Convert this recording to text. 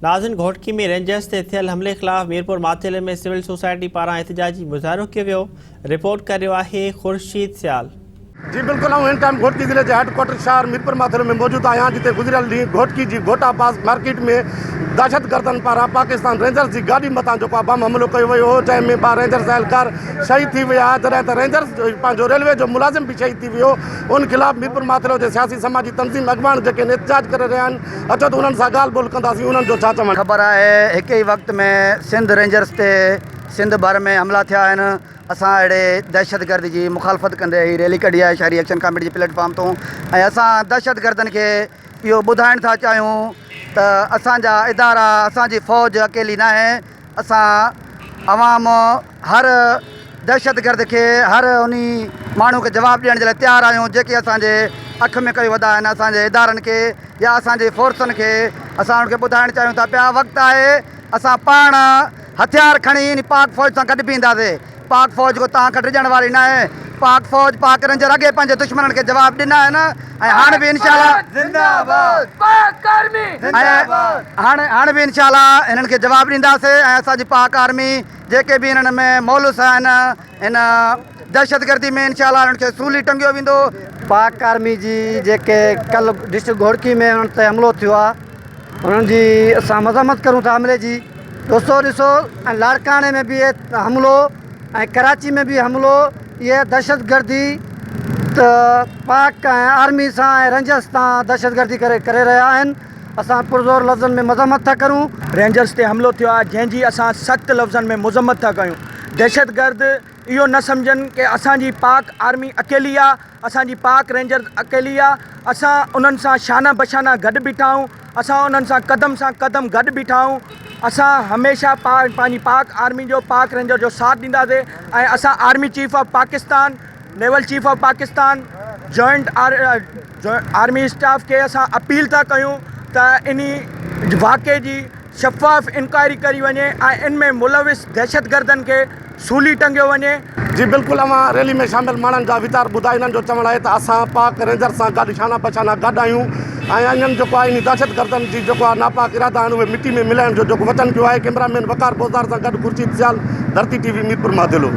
नाज़िन घोटकी में रेंजर्स से थियल हमले खिलाफ मीरपुर माथिले में सिविल सोसाइटी पारां एहतजाजी मुज़ाहिरो कियो वियो। रिपोर्ट कर रहियो आहे खुर्शीद सियाल। जी बिल्कुल इन टाइम घोटकी जिले के हेडक्वार्टर शहर मीरपुर माथिले में मौजूद आहियां, जिते गुज़रियल ॾींहुं घोटकी जी घोटा पास मार्केट में दहशतगर्दनि पारां पाकिस्तान रेंजर्स की गाड़ी मथां बम हमलो कियो वियो हो, जंहिंमें 2 रेंजर्स एहलकार शहीद थी विया। जॾहिं त रेंजर्स पंहिंजो रेलवे जो मुलाज़िम भी शहीद थी वियो। उन खिलाफ़ मीरपुर माथिले जे सियासी समाजी तंज़ीम अॻवान जेके एहतजाज करे रहिया आहिनि, अचो त उन्हनि सां ॻाल्हि ॿोल कंदासीं। उन्हनि जो छा चवणु? ख़बर आहे हिक ई वक़्त में सिंध रेंजर्स ते सिंध भर में हमला थिया आहिनि। असां अहिड़े दहशतगर्द जी मुखालफ़त कंदे ही रैली कढी आहे शहरी एक्शन कमेटी जे प्लेटफॉर्म तो। ऐं असां दहशतगर्दनि खे इहो ॿुधाइण था चाहियूं त असांजा इदारा, असांजी फ़ौज अकेली न आहे। असां अवाम हर दहशतगर्द के हर उन माण्हू खे जवाबु ॾियण जे लाइ तयारु आहियूं जेके असांजे अख में कई वधा आहिनि। असांजे इदारनि खे या असांजे फोर्सनि खे असां उनखे ॿुधाइण चाहियूं था पिया वक़्तु आहे असां पाण हथियार खणी पाक फ़ौज सां गॾु बीहंदासीं। पाक फ़ौज को तव्हां खां डिॼण वारी न आहे। पाक फ़ौज पाक रेंजर अॻे पंहिंजे दुश्मननि खे जवाबु ॾिना आहिनि ऐं हाणे बि इंशाअल्लाह हाणे बि इंशाअल्लाह हिननि खे जवाबु ॾींदासीं। ऐं असांजी पाक आर्मी जेके बि हिननि में मौलूस आहिनि हिन दहशतगर्दी में इंशाअल्लाह हुननि खे सूली टंगियो वेंदो। पाक आर्मी जी जेके कल डिस्ट्रिक्ट घोटकी में उन्हनि ते हमलो थियो आहे, उन्हनि जी असां मज़म्मत करूं था हमले जी। दोस्तों ॾिसो, ऐं लाड़काने में बि हमलो ऐं कराची में भी हमलो, ये दहशतगर्दी तो पाक आर्मी से रेंजर्स तां दहशतगर्दी करे रहा आहिनि। असां पुरज़ोर लफ़्ज़नि में मज़म्मत था करूं। रेंजर्स ते हमलो थियो आहे जंहिंजी असां सख़्त लफ़्ज़नि में मज़म्मत था कयूं। दहशतगर्द इहो न सम्झनि कि असांजी पाक आर्मी अकेली आहे, असांजी पाक रेंजर्स अकेली आहे। असां उन्हनि सां शाना बशाना गॾु बीठा आहियूं, असां उन्हनि सां कदम गॾु बीठा आहियूं। असां हमेशह पंहिंजी पाक आर्मी जो पाक रेंजर जो साथ ॾींदासीं। ऐं असां army chief of Pakistan, naval chief of Pakistan, joint army staff के असां अपील था कयूं त इन वाक़े जी शफ़ाफ़ इंक्वायरी करी वञे ऐं इन में मुलविस दहशतगर्दनि खे सूली टंगियो वञे। जी बिल्कुल अवां रैली में शामिल माण्हुनि जा वीचार ॿुधाए। इन्हनि जो चवणु आहे त असां पाक रेंजर सां गॾु शाना बशाना गॾु आहियूं ऐं इन्हनि जेको आहे इन दहशतगर्दनि जी जेको आहे नापाक इरादा आहिनि उहे मिटी में मिलाइण जो जेको वचन कयो आहे। कैमरामैन वकार बोज़दार सां गॾु खुर्शीद सियाल, धरती TV मीरपुर माथिलो।